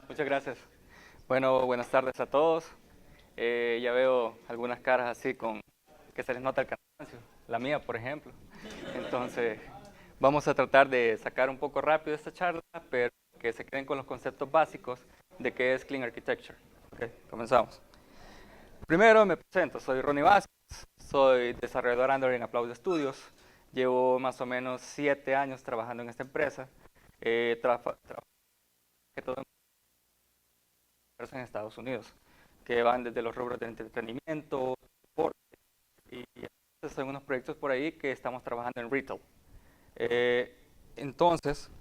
Muchas gracias. Bueno, buenas tardes a todos. Ya veo algunas caras así con que se les nota el cansancio, la mía, por ejemplo. Entonces, vamos a tratar de sacar un poco rápido esta charla, pero que se queden con los conceptos básicos de qué es Clean Architecture. Ok, comenzamos. Primero me presento, soy Ronnie Vázquez, soy desarrollador Android en Applaud Studios. Llevo más o menos 7 años trabajando en esta empresa. Trabajo todo en Estados Unidos, que van desde los rubros de entretenimiento, deporte, y estos son unos proyectos por ahí que estamos trabajando en retail. Eh, entonces,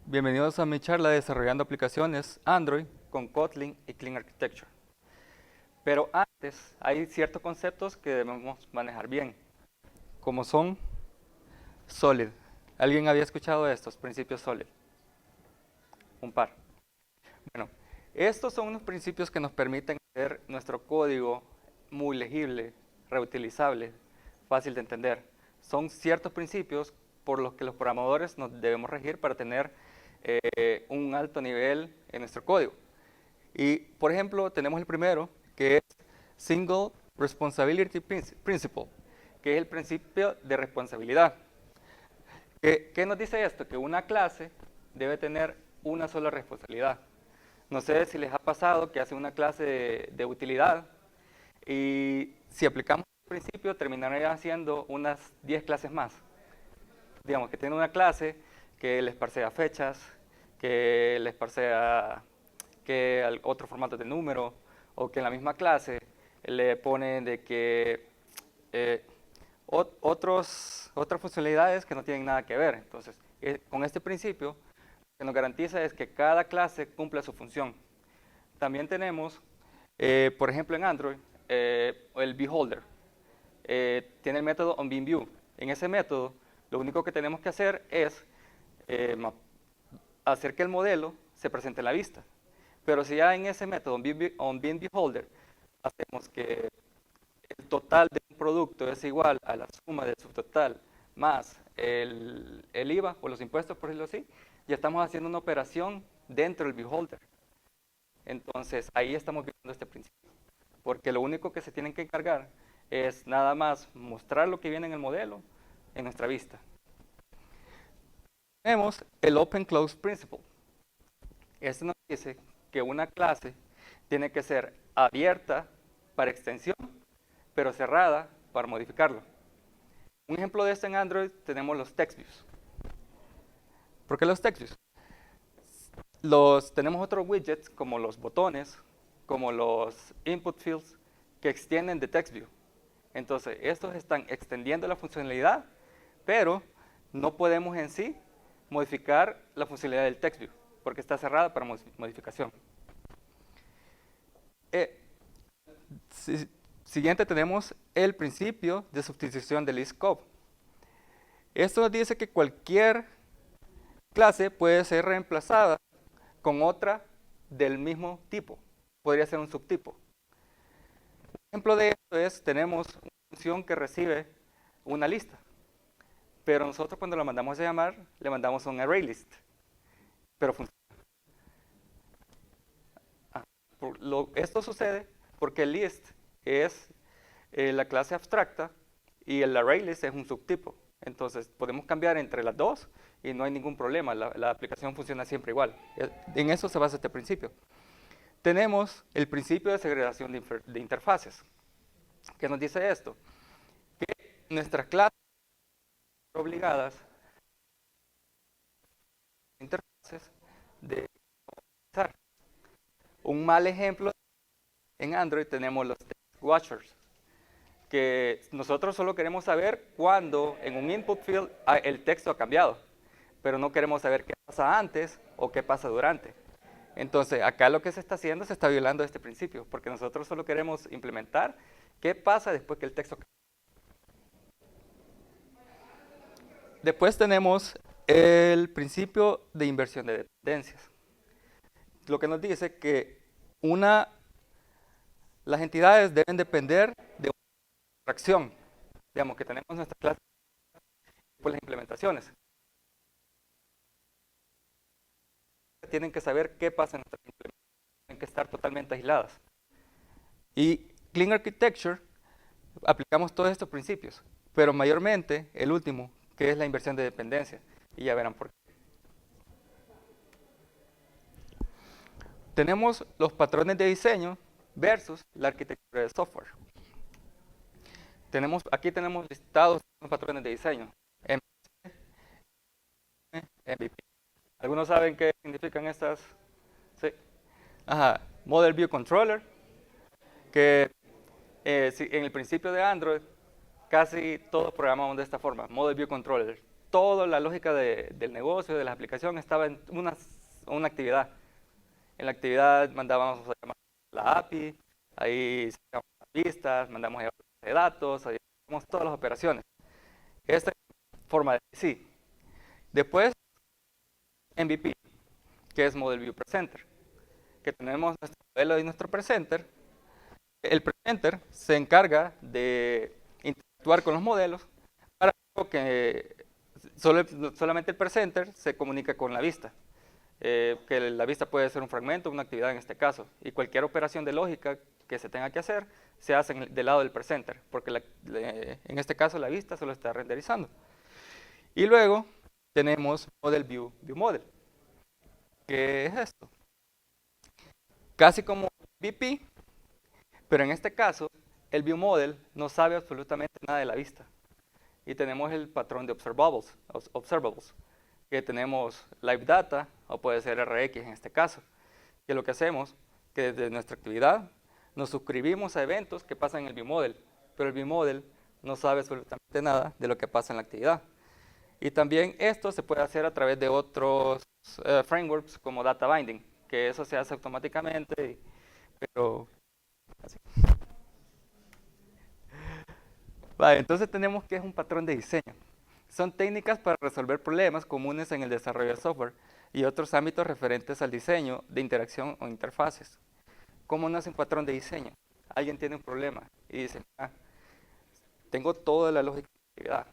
bienvenidos a mi charla de desarrollando aplicaciones Android con Kotlin y Clean Architecture. Pero antes, hay ciertos conceptos que debemos manejar bien, como son Solid. ¿Alguien había escuchado de estos principios Solid? Un par. Bueno, estos son unos principios que nos permiten hacer nuestro código muy legible, reutilizable, fácil de entender. Son ciertos principios por los que los programadores nos debemos regir para tener un alto nivel en nuestro código. Y, por ejemplo, tenemos el primero, que es Single Responsibility Principle, que es el principio de responsabilidad. ¿Qué nos dice esto? Que una clase debe tener una sola responsabilidad. No sé si les ha pasado que hacen una clase de utilidad y si aplicamos el principio terminarían haciendo unas 10 clases más. Digamos que tienen una clase que les parsea fechas, que les parsea que otro formato de número, o que en la misma clase le ponen de que eh, otras funcionalidades que no tienen nada que ver. Entonces, con este principio, lo que nos garantiza es que cada clase cumpla su función. También tenemos, por ejemplo, en Android, el beholder. Tiene el método onBeamView. En ese método, lo único que tenemos que hacer es hacer que el modelo se presente en la vista. Pero si ya en ese método onBeamBeholder hacemos que el total de un producto es igual a la suma del subtotal más el IVA o los impuestos, por decirlo así, ya estamos haciendo una operación dentro del beholder. Entonces, ahí estamos viendo este principio. Porque lo único que se tienen que encargar es nada más mostrar lo que viene en el modelo en nuestra vista. Tenemos el Open Close Principle. Este nos dice que una clase tiene que ser abierta para extensión, pero cerrada para modificarlo. Un ejemplo de esto en Android tenemos los text views. ¿Por qué los text views? Tenemos otros widgets como los botones, como los input fields, que extienden de text view. Entonces, estos están extendiendo la funcionalidad, pero no podemos en sí modificar la funcionalidad del text view, porque está cerrada para modificación. Siguiente tenemos el principio de sustitución del scope. Esto nos dice que cualquier clase puede ser reemplazada con otra del mismo tipo. Podría ser un subtipo. Un ejemplo de esto es, tenemos una función que recibe una lista, pero nosotros cuando la mandamos a llamar, le mandamos un ArrayList, pero funciona. Esto sucede porque el list es la clase abstracta y el ArrayList es un subtipo. Entonces podemos cambiar entre las dos y no hay ningún problema, la aplicación funciona siempre igual. En eso se basa este principio. Tenemos el principio de segregación de interfaces. ¿Qué nos dice esto? Que nuestras clases son obligadas a interfaces de utilizar. Un mal ejemplo en Android tenemos los text watchers, que nosotros solo queremos saber cuando en un input field el texto ha cambiado, pero no queremos saber qué pasa antes o qué pasa durante. Entonces, acá lo que se está haciendo, se está violando este principio, porque nosotros solo queremos implementar qué pasa después que el texto cambia. Después tenemos el principio de inversión de dependencias. Lo que nos dice que las entidades deben depender de una abstracción. Digamos que tenemos nuestra clase por las implementaciones. tienen que saber qué pasa en nuestra implementación, tienen que estar totalmente aisladas. Y Clean Architecture, aplicamos todos estos principios, pero mayormente el último, que es la inversión de dependencia, y ya verán por qué. Tenemos los patrones de diseño versus la arquitectura de software. Aquí tenemos listados los patrones de diseño. MVP. ¿Algunos saben qué significan estas? Sí. Ajá. Model View Controller, que en el principio de Android casi todos programamos de esta forma, Model View Controller. Toda la lógica del negocio, de la aplicación, estaba en una actividad. En la actividad mandábamos a llamar la API, ahí sacamos las vistas, mandamos a de datos, ahí hacemos todas las operaciones. Esta es la forma de sí. Después, MVP, que es Model View Presenter, que tenemos nuestro modelo y nuestro presenter. El presenter se encarga de interactuar con los modelos para que solamente el presenter se comunica con la vista. Que la vista puede ser un fragmento, una actividad en este caso, y cualquier operación de lógica que se tenga que hacer se hace del lado del presenter, porque en este caso la vista solo está renderizando. Y luego tenemos Model View Model. ¿Qué es esto? Casi como VP, pero en este caso el View Model no sabe absolutamente nada de la vista. Y tenemos el patrón de observables, que tenemos live data, o puede ser RX en este caso, que lo que hacemos, que desde nuestra actividad nos suscribimos a eventos que pasan en el ViewModel, pero el ViewModel no sabe absolutamente nada de lo que pasa en la actividad. Y también esto se puede hacer a través de otros frameworks como Data Binding, que eso se hace automáticamente, pero así. Vale, entonces tenemos que es un patrón de diseño. Son técnicas para resolver problemas comunes en el desarrollo de software y otros ámbitos referentes al diseño de interacción o interfaces. ¿Cómo nace un patrón de diseño? Alguien tiene un problema y dice, tengo toda la lógica de actividad,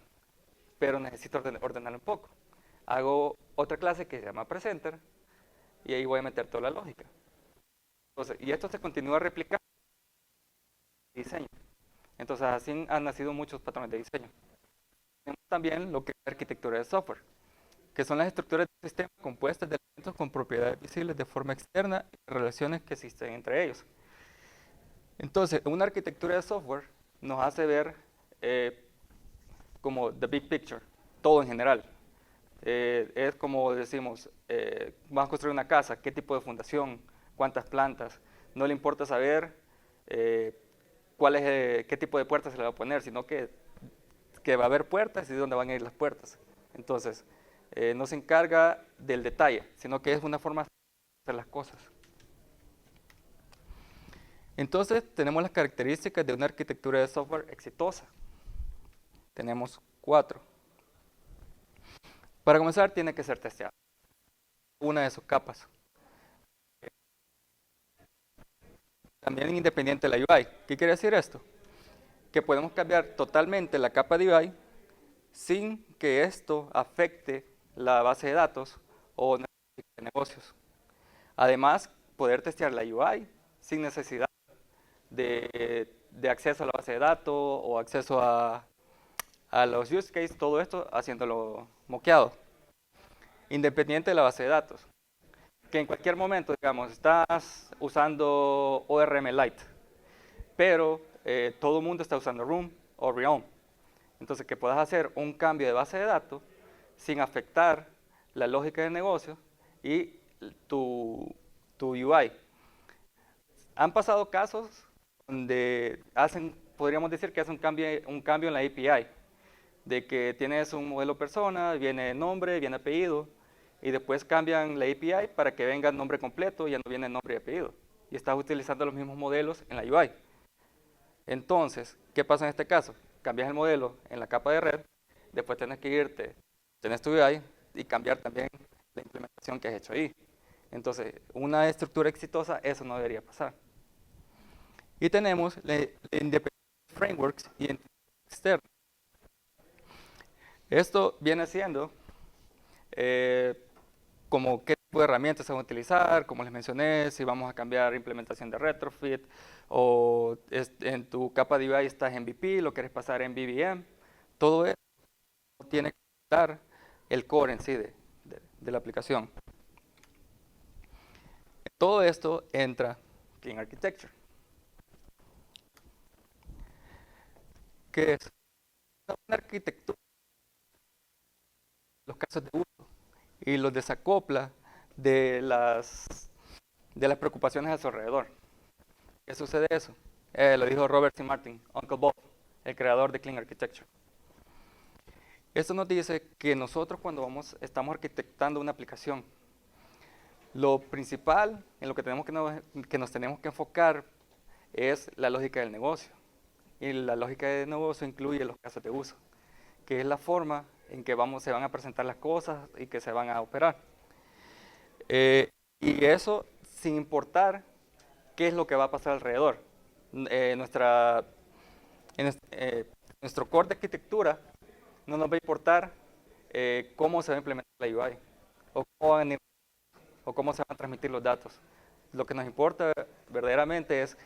pero necesito ordenarlo un poco. Hago otra clase que se llama Presenter y ahí voy a meter toda la lógica. Entonces, y esto se continúa replicando en diseño. Entonces, así han nacido muchos patrones de diseño. Tenemos también lo que es arquitectura de software, que son las estructuras de sistema compuestas de elementos con propiedades visibles de forma externa y relaciones que existen entre ellos. Entonces, una arquitectura de software nos hace ver como the big picture, todo en general. Es como decimos, vamos a construir una casa, qué tipo de fundación, cuántas plantas. No le importa saber qué tipo de puertas se le va a poner, sino que va a haber puertas y dónde van a ir las puertas. Entonces, no se encarga del detalle, sino que es una forma de hacer las cosas. Entonces, tenemos las características de una arquitectura de software exitosa. Tenemos 4. Para comenzar, tiene que ser testeada. Una de sus capas. También independiente de la UI. ¿Qué quiere decir esto? Que podemos cambiar totalmente la capa de UI sin que esto afecte la base de datos o de negocios. Además, poder testear la UI sin necesidad de acceso a la base de datos o acceso a los use cases, todo esto haciéndolo moqueado, independiente de la base de datos. Que en cualquier momento, digamos, estás usando ORM Lite, pero todo el mundo está usando Room o Realm. Entonces, que puedas hacer un cambio de base de datos sin afectar la lógica de negocio y tu UI. Han pasado casos donde podríamos decir que hacen un cambio en la API, de que tienes un modelo persona, viene nombre, viene apellido, y después cambian la API para que venga el nombre completo y ya no viene nombre y apellido. Y estás utilizando los mismos modelos en la UI. Entonces, ¿qué pasa en este caso? Cambias el modelo en la capa de red, después tienes que irte, tienes tu UI y cambiar también la implementación que has hecho ahí. Entonces, una estructura exitosa, eso no debería pasar. Y tenemos Independent Frameworks y externo. Esto viene siendo como qué tipo de herramientas se van a utilizar, como les mencioné, si vamos a cambiar implementación de retrofit, o en tu capa de UI estás en MVP, lo quieres pasar en BVM, todo eso tiene que estar el core en sí de la aplicación. En todo esto entra Clean Architecture. ¿Qué es? Una arquitectura, los casos de uso, y los desacopla de las preocupaciones a su alrededor. ¿Qué sucede eso? Lo dijo Robert C. Martin, Uncle Bob, el creador de Clean Architecture. Esto nos dice que nosotros cuando estamos arquitectando una aplicación, lo principal en lo que nos tenemos que enfocar es la lógica del negocio. Y la lógica del negocio incluye los casos de uso, que es la forma en que se van a presentar las cosas y que se van a operar. Y eso sin importar qué es lo que va a pasar alrededor. Nuestro core de arquitectura no nos va a importar cómo se va a implementar la UI o cómo se van a transmitir los datos. Lo que nos importa verdaderamente es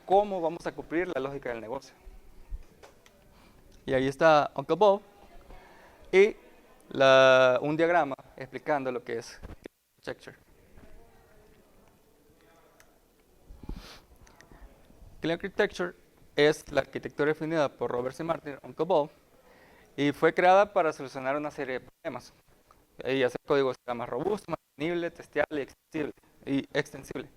cómo vamos a cumplir la lógica del negocio. Y ahí está Uncle Bob y un diagrama explicando lo que es architecture. Clean Architecture es la arquitectura definida por Robert C. Martin, Uncle Bob, y fue creada para solucionar una serie de problemas y hacer código sea más robusto, más disponible, testeable y extensible.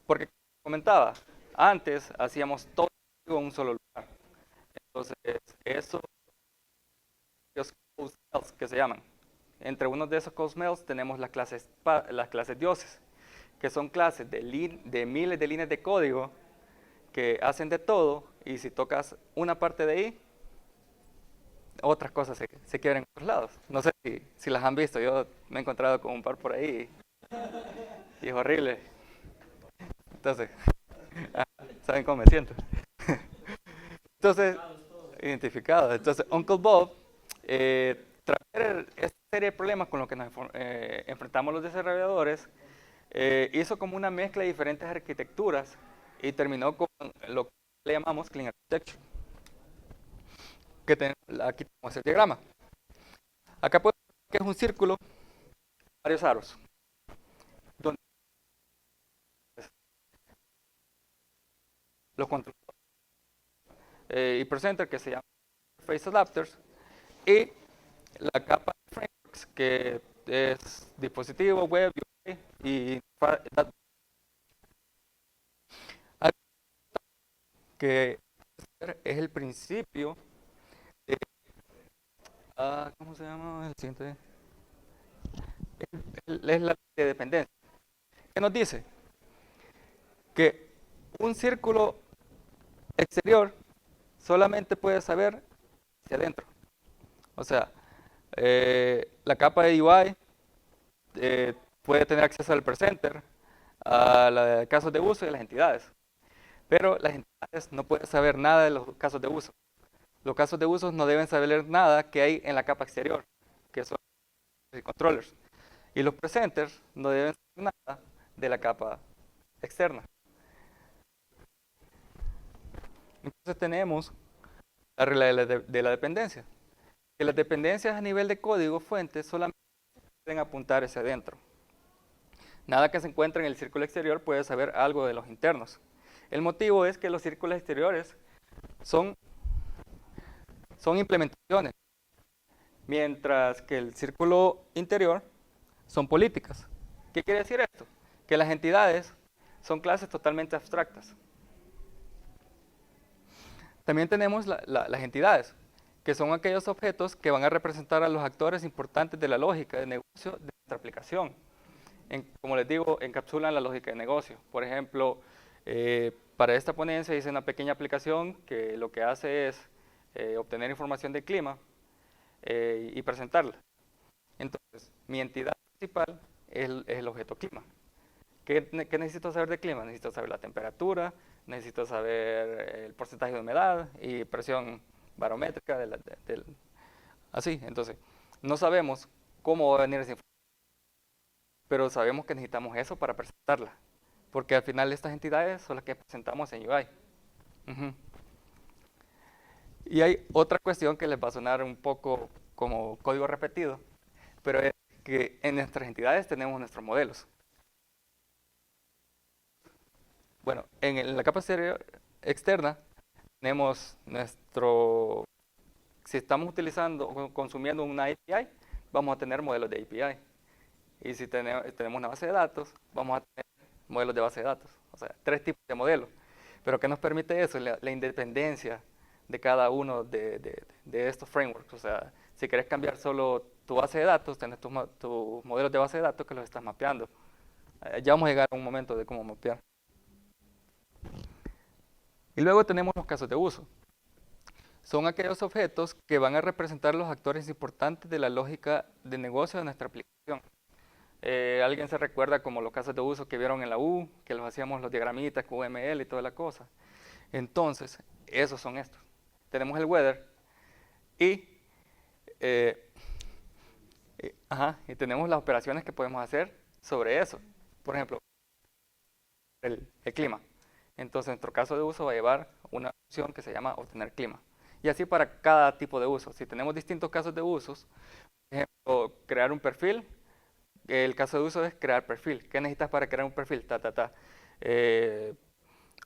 Porque, como comentaba, antes hacíamos todo en un solo lugar. Entonces, eso, los code smells que se llaman. Entre unos de esos code smells tenemos las clases dioses, que son clases de miles de líneas de código que hacen de todo, y si tocas una parte de ahí, otras cosas se quiebran en otros lados. No sé si las han visto, yo me he encontrado con un par por ahí y es horrible. Entonces, ¿saben cómo me siento? Entonces, identificado. Entonces, Uncle Bob, tras ver esta serie de problemas con los que nos enfrentamos los desarrolladores, hizo como una mezcla de diferentes arquitecturas y terminó con lo que le llamamos Clean Architecture. Aquí tenemos el diagrama. Acá podemos ver que es un círculo, varios aros, donde los controladores y presenter, que se llama Face Adapters, y la capa de frameworks, que es dispositivo, web, UI y que es el principio de, ¿cómo se llama el siguiente? Es la de dependencia. ¿Qué nos dice? Que un círculo exterior solamente puede saber hacia adentro. O sea, la capa de UI puede tener acceso al presenter, a los casos de uso y a las entidades. Pero las entidades no pueden saber nada de los casos de uso. Los casos de uso no deben saber nada que hay en la capa exterior, que son los controllers. Y los presenters no deben saber nada de la capa externa. Entonces tenemos la regla de la dependencia. Que las dependencias a nivel de código fuente solamente pueden apuntar hacia adentro. Nada que se encuentre en el círculo exterior puede saber algo de los internos. El motivo es que los círculos exteriores son implementaciones, mientras que el círculo interior son políticas. ¿Qué quiere decir esto? Que las entidades son clases totalmente abstractas. También tenemos las entidades, que son aquellos objetos que van a representar a los actores importantes de la lógica de negocio de nuestra aplicación. Como les digo, encapsulan la lógica de negocio. Por ejemplo, para esta ponencia hice una pequeña aplicación que lo que hace es obtener información del clima y presentarla. Entonces, mi entidad principal es el objeto clima. ¿Qué necesito saber de clima? Necesito saber la temperatura, necesito saber el porcentaje de humedad y presión barométrica. Así, entonces, no sabemos cómo va a venir esa información. pero sabemos que necesitamos eso para presentarla, porque al final estas entidades son las que presentamos en UI. Ujú. Y hay otra cuestión que les va a sonar un poco como código repetido, pero es que en nuestras entidades tenemos nuestros modelos. Bueno, en la capa externa tenemos nuestro, si estamos utilizando o consumiendo una API, vamos a tener modelos de API. Y si tenemos una base de datos, vamos a tener modelos de base de datos. O sea, 3 tipos de modelos. Pero ¿qué nos permite eso? La independencia de cada uno de estos frameworks. O sea, si quieres cambiar solo tu base de datos, tenés tus modelos de base de datos que los estás mapeando. Ya vamos a llegar a un momento de cómo mapear. Y luego tenemos los casos de uso. Son aquellos objetos que van a representar los actores importantes de la lógica de negocio de nuestra aplicación. Alguien se recuerda como los casos de uso que vieron en la U, que los hacíamos los diagramitas, QML y toda la cosa. Entonces, esos son estos. Tenemos el weather y, y tenemos las operaciones que podemos hacer sobre eso. Por ejemplo, el clima. Entonces, nuestro caso de uso va a llevar una opción que se llama obtener clima. Y así para cada tipo de uso. Si tenemos distintos casos de usos, por ejemplo, crear un perfil, el caso de uso es crear perfil. ¿Qué necesitas para crear un perfil?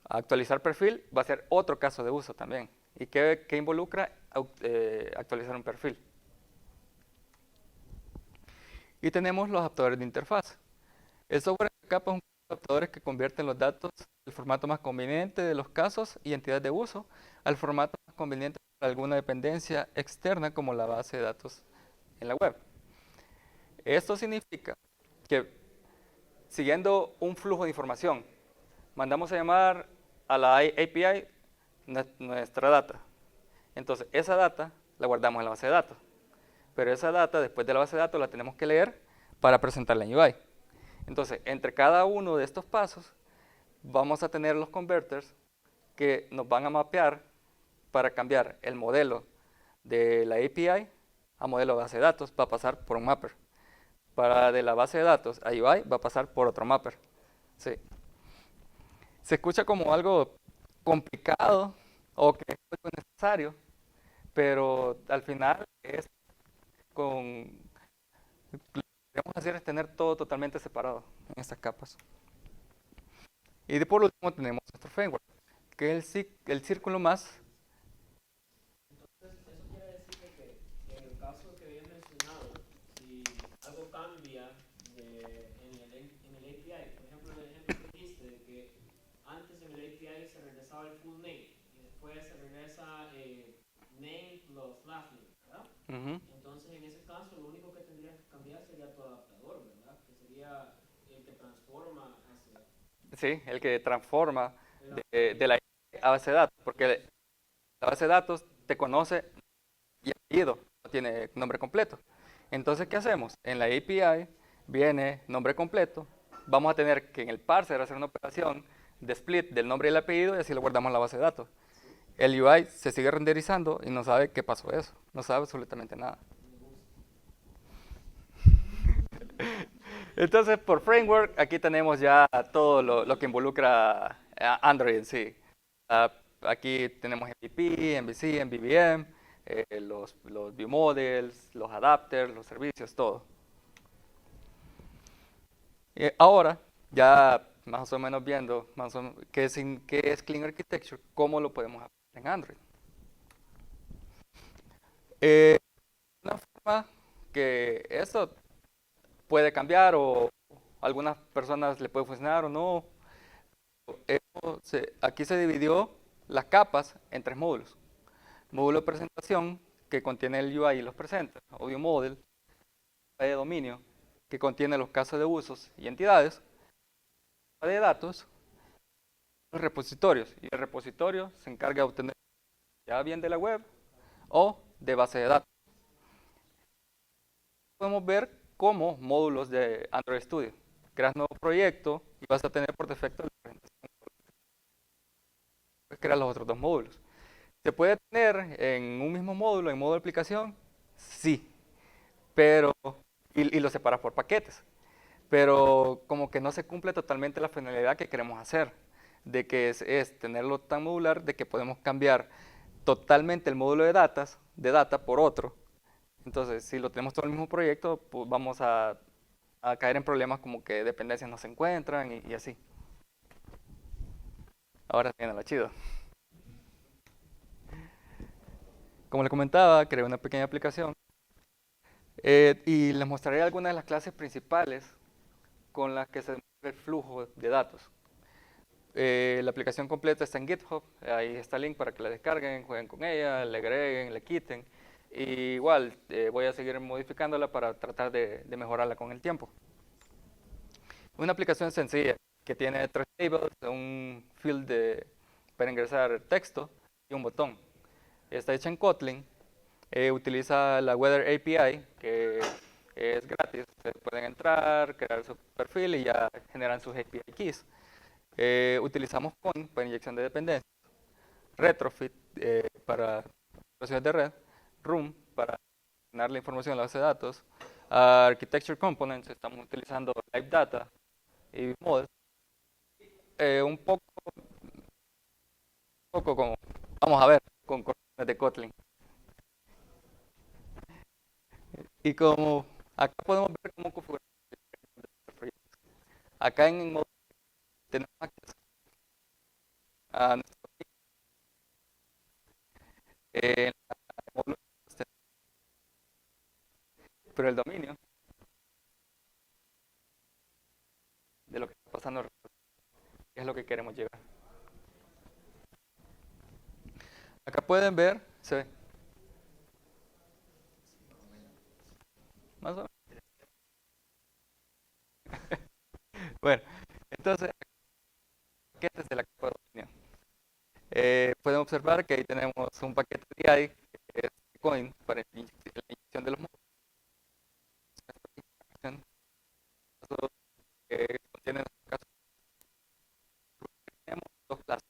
Actualizar perfil va a ser otro caso de uso también. ¿Y qué involucra actualizar un perfil? Y tenemos los adaptadores de interfaz. El software de capa es un conjunto de adaptadores que convierten los datos del formato más conveniente de los casos y entidades de uso al formato más conveniente para alguna dependencia externa como la base de datos en la web. Esto significa que siguiendo un flujo de información, mandamos a llamar a la API nuestra data. Entonces, esa data la guardamos en la base de datos. Pero esa data, después de la base de datos, la tenemos que leer para presentarla en UI. Entonces, entre cada uno de estos pasos, vamos a tener los converters que nos van a mapear para cambiar el modelo de la API a modelo de base de datos, va a pasar por un mapper. Para de la base de datos a UI va a pasar por otro mapper. Sí. Se escucha como algo complicado o que es algo necesario, pero al final es con lo que queremos hacer es tener todo totalmente separado en estas capas. Y de por último tenemos nuestro framework, que es el círculo más. Entonces, eso quiere decir de que en el caso que había mencionado, si algo cambia en el API, por ejemplo, el ejemplo que dijiste de que antes en el API se regresaba el full name y después se regresa name plus last name, ¿verdad? Entonces, en ese caso, lo único que tendrías que cambiar sería tu adaptador, ¿verdad? Que sería el que transforma hacia... Sí, el que transforma de la a base de datos, porque la base de datos te conoce y apellido, no tiene nombre completo. Entonces, ¿qué hacemos? En la API viene nombre completo, vamos a tener que en el parser hacer una operación de split del nombre y el apellido y así lo guardamos en la base de datos. El UI se sigue renderizando y no sabe qué pasó eso, no sabe absolutamente nada. Entonces, por framework, aquí tenemos ya todo lo que involucra Android en sí. Aquí tenemos MVP, MVC, MVVM, los view models, los adapters, los servicios, todo. Ahora, ya más o menos viendo qué es Clean Architecture, cómo lo podemos aplicar en Android. Una forma que eso puede cambiar o a algunas personas le puede funcionar o no. Aquí se dividió las capas en 3 módulos. Módulo de presentación, que contiene el UI y los presenta. Audio model, de dominio, que contiene los casos de usos y entidades. De datos, los repositorios. Y el repositorio se encarga de obtener ya bien de la web o de base de datos. Podemos ver como módulos de Android Studio. Creas nuevo proyecto y vas a tener por defecto la presentación. Puedes crear los otros 2 módulos. ¿Se puede tener en un mismo módulo, en modo de aplicación? Sí, pero, y lo separas por paquetes. pero como que no se cumple totalmente la finalidad que queremos hacer, de que es tenerlo tan modular de que podemos cambiar totalmente el módulo de data por otro. Entonces, si lo tenemos todo en el mismo proyecto, pues vamos a caer en problemas como que dependencias no se encuentran y así. Ahora viene lo chido. Como le comentaba, creé una pequeña aplicación y les mostraré algunas de las clases principales con las que se mueve el flujo de datos. La aplicación completa está en GitHub, ahí está el link para que la descarguen, jueguen con ella, le agreguen, le quiten. Y igual voy a seguir modificándola para tratar de mejorarla con el tiempo. Una aplicación sencilla que tiene tres tables, un field para ingresar texto y un botón. Está hecha en Kotlin, utiliza la Weather API, que es gratis. Ustedes pueden entrar, crear su perfil y ya generan sus API keys. Utilizamos Coin para inyección de dependencias, Retrofit para operaciones de red, Room para llenar la información en la base de datos, Architecture Components, estamos utilizando Live Data y Models, un poco como, vamos a ver, con correcciones de Kotlin. Y como acá podemos ver cómo configurar el proyecto. Acá en Models tenemos acceso a nuestro en la módulo, pero el dominio de lo que está pasando es lo que queremos llegar. Acá pueden ver, se ve, más o menos. Bueno, entonces, aquí desde la capa de dominio. Pueden observar que ahí tenemos un paquete DI, que es Coin, para la inyección de los módulos. Que contiene, en este caso, tenemos dos clases,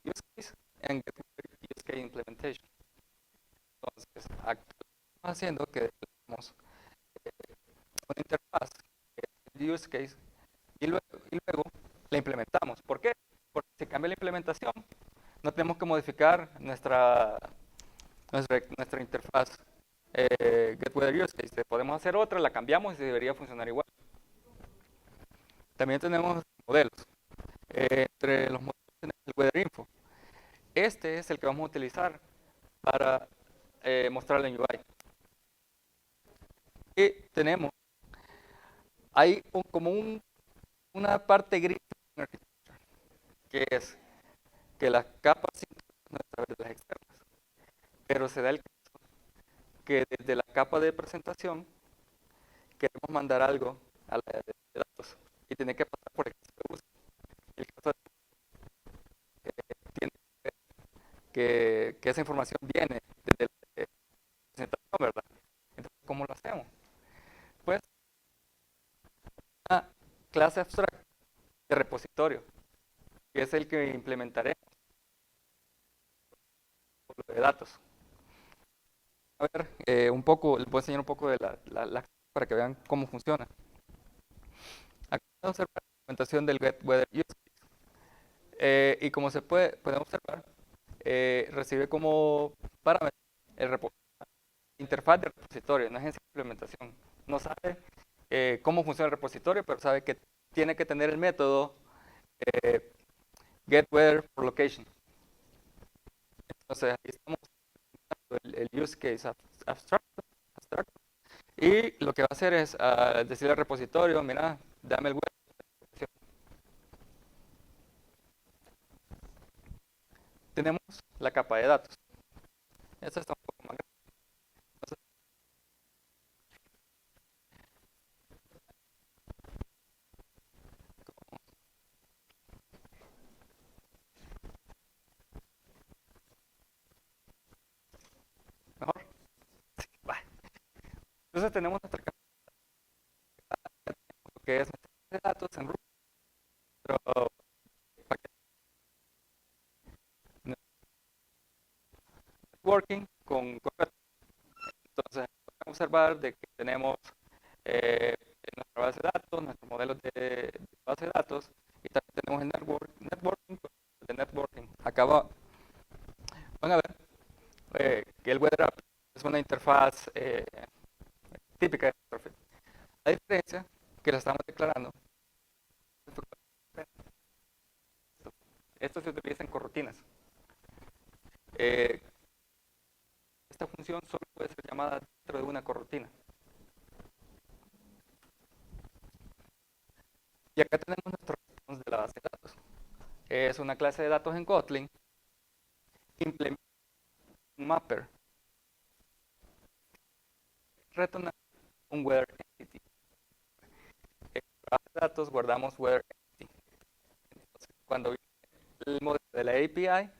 use case and use case implementation. Entonces, aquí estamos haciendo que tenemos una interfaz, que es el use case, y luego la implementamos. ¿Por qué? Porque si cambia la implementación, no tenemos que modificar nuestra interfaz GetWeather Use Case. Podemos hacer otra, la cambiamos y debería funcionar igual. También tenemos modelos. Entre los modelos tenemos el Weather Info. Este es el que vamos a utilizar para mostrarlo en UI. Y tenemos, hay como una parte gris en arquitectura, que es que las capas internas no están de las externas. Pero se da el caso que desde la capa de presentación queremos mandar algo a la de datos y tiene que pasar por el caso de uso. El caso tiene que esa información viene desde la presentación, ¿verdad? Entonces, ¿cómo lo hacemos? Pues una clase abstracta de repositorio, que es el que implementaremos por lo de datos. A ver, un poco, les voy a enseñar un poco de para que vean cómo funciona. Aquí podemos observar la implementación del GetWeather Use Case. Y como podemos observar, recibe como parámetro el interfaz de repositorio, no es en sí implementación. No sabe cómo funciona el repositorio, pero sabe que tiene que tener el método eh, getWeatherForLocation. Entonces, aquí estamos usando el use case abstracto, y lo que va a hacer es decirle al repositorio, mira, dame el web. Tenemos la capa de datos. Esta está un poco más grande. Entonces, mejor. Vale. Entonces tenemos nuestra capa que es nuestra base de datos en nuestro paquete networking con. Entonces, podemos observar de que tenemos en nuestra base de datos, nuestros modelos de base de datos, y también tenemos el networking, de networking. Acá van a ver que el Weather App es una interfaz típica de Retrofit. La diferencia que la estamos declarando, esto se utiliza en corrutinas. Eh, esta función solo puede ser llamada dentro de una corrutina. Y acá tenemos nuestro response de la base de datos. Es una clase de datos en Kotlin, implementa un mapper, retorna un weather entity. En la base de datos guardamos weather entity. Entonces, cuando viene el modelo de la API,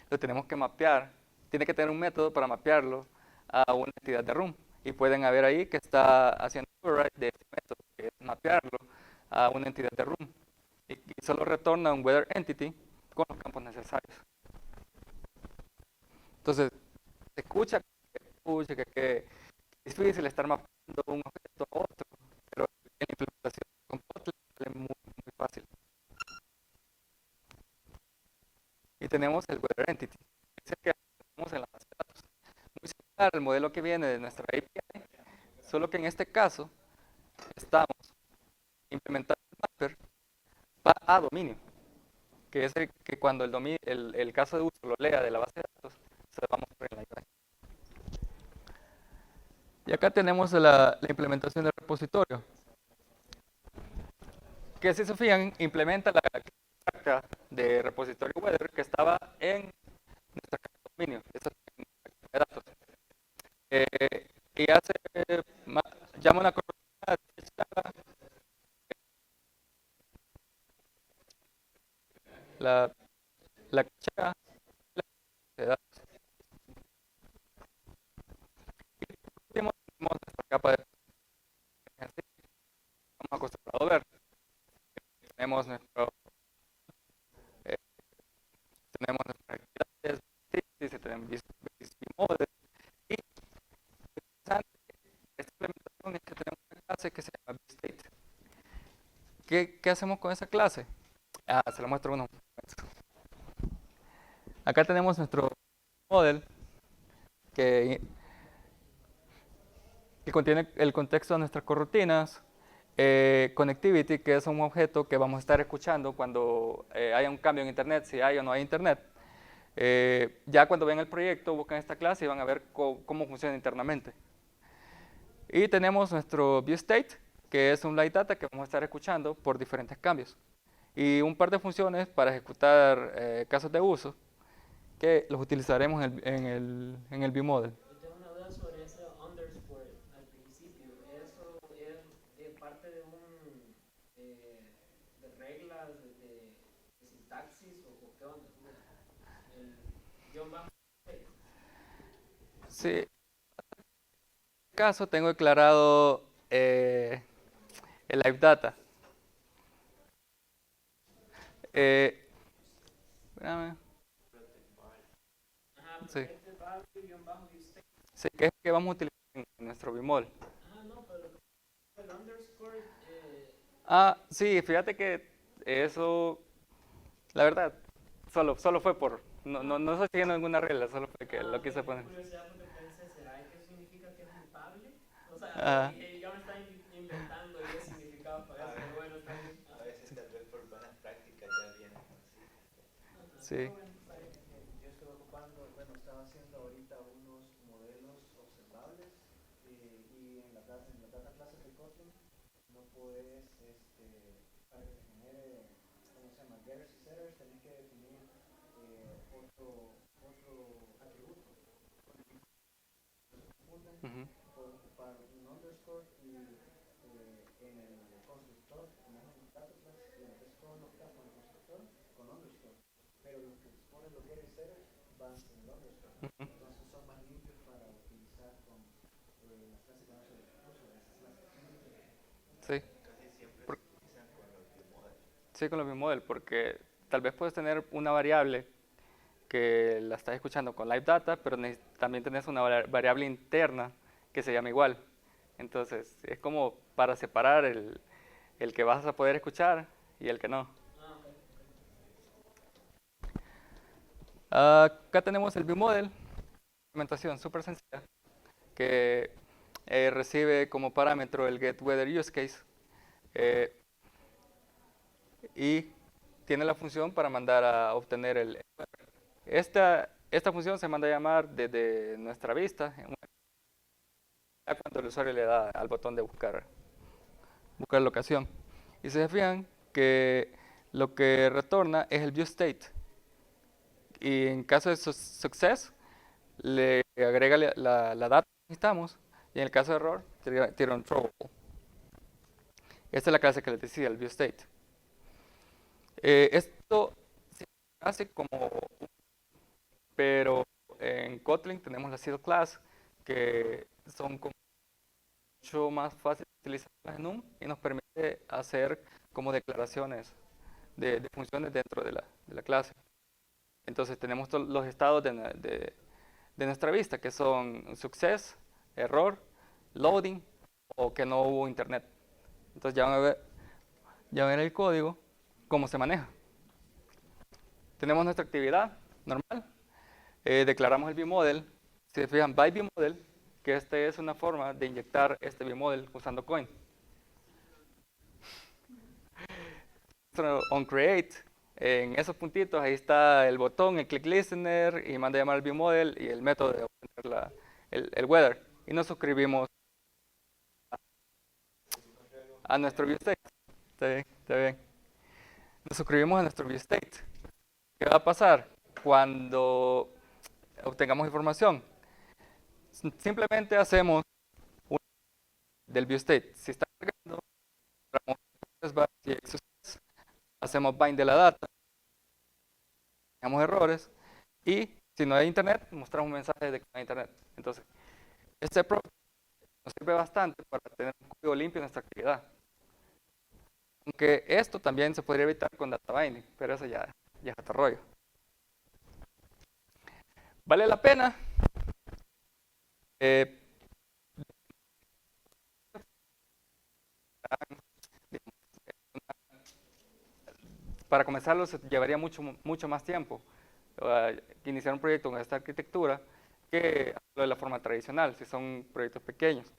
lo tenemos que mapear. Tiene que tener un método para mapearlo a una entidad de room. Y pueden ver ahí que está haciendo override de este método, que es mapearlo a una entidad de room. Y solo retorna un weather entity con los campos necesarios. Entonces, se escucha que es difícil estar mapeando un objeto a otro, pero en la implementación con Kotlin es muy fácil. Y tenemos el weather entity, es el que tenemos en la base de datos. Muy similar al modelo que viene de nuestra API, solo que en este caso estamos implementando el mapper a dominio, que es el que cuando el caso de uso lo lea de la base de datos, se lo vamos a mostrar en la imagen. Y acá tenemos la implementación del repositorio, que si se fijan, implementa la carga de repositorio weather que estaba en nuestra carga de dominio, esa es de datos. Y hace, llama una corrupción la, la cacha de datos. Y tenemos nuestra capa de estamos acostumbrados a ver. Tenemos eh, tenemos nuestras actividades, tenemos model, y esta implementación es que tenemos una clase que se llama state. ¿Qué hacemos con esa clase? Se la muestro unos momentos. Acá tenemos nuestro model que contiene el contexto de nuestras corrutinas, connectivity, que es un objeto que vamos a estar escuchando cuando haya un cambio en internet, si hay o no hay internet. Ya cuando ven el proyecto, buscan esta clase y van a ver cómo funciona internamente. Y tenemos nuestro viewState, que es un light data que vamos a estar escuchando por diferentes cambios. Y un par de funciones para ejecutar casos de uso que los utilizaremos en el viewModel. Yo tengo una duda sobre ese underscore al principio. ¿Eso es parte de de reglas, de sintaxis o qué onda? El guión bajo. Sí, en este caso tengo declarado el live data. Espérame. Ajá, Sí. protected value guión bajo usted. Sí, que es que vamos a utilizar en nuestro bimol. No, pero el underscore. Sí, fíjate que eso, la verdad, solo fue por, no estoy siguiendo ninguna regla, solo fue que lo quise poner. Curiosidad porque pensé, ¿será que eso significa que es mutable? O sea, Ah, yo me estaba inventando 10 significados para eso, pero bueno, está bien. A veces tal vez por buenas prácticas ya vienen así. sí. Yo estoy ocupando, bueno, estaba haciendo ahorita unos modelos observables y en las data clases de Kotlin no puedes, para que te genere, ¿cómo se llama? Getters y setters, tenés que definir otro atributo. Ujú. Puedes ocupar un underscore y en el constructor, como es un data class, es todo lo que está con el constructor con underscore. Pero los que ponen los getters y setters van sin el underscore. Entonces son más limpios para utilizar con las clases que no se uso de esas clases. Sí. Casi siempre Por- se utilizan con los viewmodels. sí, con los bimodel, porque tal vez puedes tener una variable que la estás escuchando con live data, pero también tenés una variable interna que se llama igual. Entonces, es como para separar el que vas a poder escuchar y el que no. Ah, ok. Acá tenemos el ViewModel, implementación súper sencilla, que recibe como parámetro el getWeatherUseCase y tiene la función para mandar a obtener el weather. Esta función se manda a llamar desde nuestra vista, cuando el usuario le da al botón de buscar locación. Y se fijan que lo que retorna es el viewState. Y en caso de success, le agrega la data que necesitamos. Y en el caso de error, tira un throw. Esta es la clase que les decía, el viewState. Esto se hace como, pero en Kotlin tenemos la seed class, que son mucho más fáciles de utilizar en NUM y nos permite hacer como declaraciones de funciones dentro de la clase. Entonces tenemos todos los estados de nuestra vista, que son success, error, loading o que no hubo internet. Entonces ya van a ver el código, cómo se maneja. Tenemos nuestra actividad normal, declaramos el ViewModel. Si se fijan, by ViewModel, que esta es una forma de inyectar este ViewModel usando Coin. OnCreate, en esos puntitos, ahí está el botón, el click listener, y manda a llamar al ViewModel y el método de obtener el weather. Y nos suscribimos a nuestro ViewState. Está bien, está bien. Nos suscribimos a nuestro ViewState. ¿Qué va a pasar cuando obtengamos información? Simplemente hacemos del ViewState. Si está cargando, hacemos bind de la data, dejamos errores, y si no hay internet, mostramos un mensaje de que no hay internet. Entonces, este approach nos sirve bastante para tener un código limpio en nuestra actividad. Aunque esto también se podría evitar con data binding, pero eso ya es otro rollo. ¿Vale la pena? Para comenzarlo se llevaría mucho más tiempo iniciar un proyecto con esta arquitectura que lo de la forma tradicional, si son proyectos pequeños.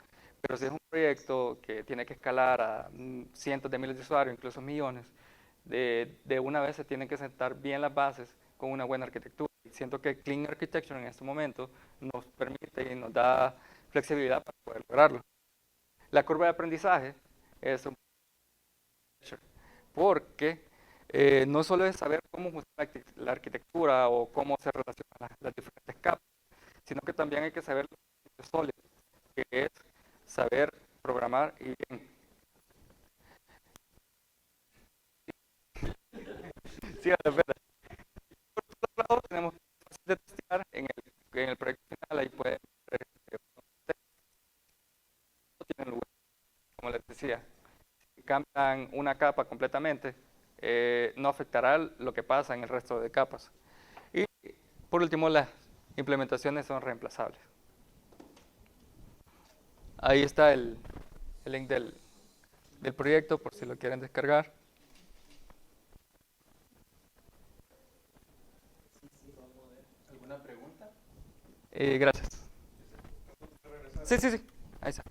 Pero si es un proyecto que tiene que escalar a cientos de miles de usuarios, incluso millones, de una vez se tienen que sentar bien las bases con una buena arquitectura. Y siento que Clean Architecture en este momento nos permite y nos da flexibilidad para poder lograrlo. La curva de aprendizaje es un porque no solo es saber cómo funciona la arquitectura o cómo se relacionan las diferentes capas, sino que también hay que saber lo sólido, que es saber programar y bien. Sí, de verdad. Por otro lado, tenemos que testear en el proyecto final, ahí pueden ver, tienen lugar, como les decía. Si cambian una capa completamente, no afectará lo que pasa en el resto de capas. Y por último, las implementaciones son reemplazables. Ahí está el link del proyecto por si lo quieren descargar. ¿Alguna pregunta? Gracias. Sí, sí, sí. Ahí está.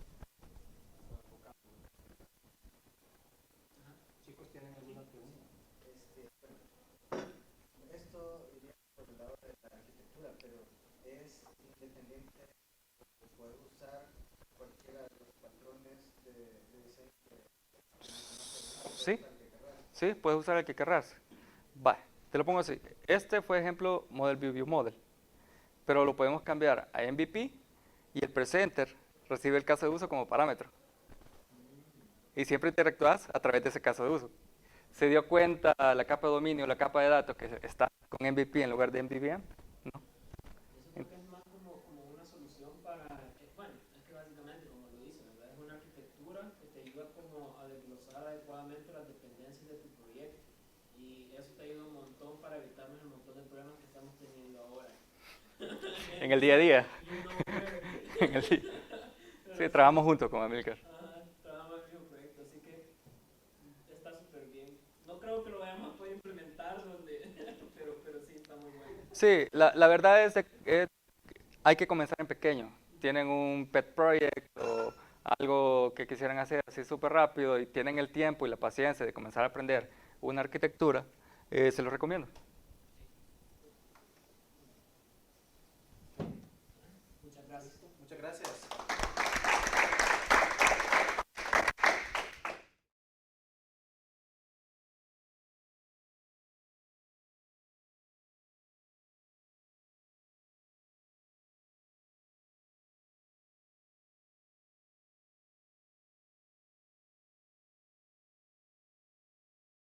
Chicos, ¿tienen alguna pregunta? Esto iría por el lado de la arquitectura, pero es independiente, puede usar cualquiera de los patrones de diseño que Sí, sí, puedes usar el que querrás. Va, te lo pongo así. Este fue ejemplo Model View Model, pero lo podemos cambiar a MVP y el presenter recibe el caso de uso como parámetro. Y siempre interactúas a través de ese caso de uso. ¿Se dio cuenta la capa de dominio, la capa de datos que está con MVP en lugar de MVVM? No. Eso creo que es más como una solución para, bueno, es que básicamente como lo dice, ¿verdad? Es una arquitectura que te ayuda como a desglosar adecuadamente las dependencias de tu proyecto. Y eso te ayuda un montón para evitarnos el montón de problemas que estamos teniendo ahora. En el día a día. You know where. En el día. Pero Sí, trabajamos juntos con Amilcar. Ajá, trabajamos en el mismo proyecto, así que está súper bien. No creo que lo vayamos a poder implementar pero sí está muy bueno. Sí, la verdad es que hay que comenzar en pequeño. Tienen un pet project o algo que quisieran hacer así súper rápido y tienen el tiempo y la paciencia de comenzar a aprender una arquitectura, se los recomiendo.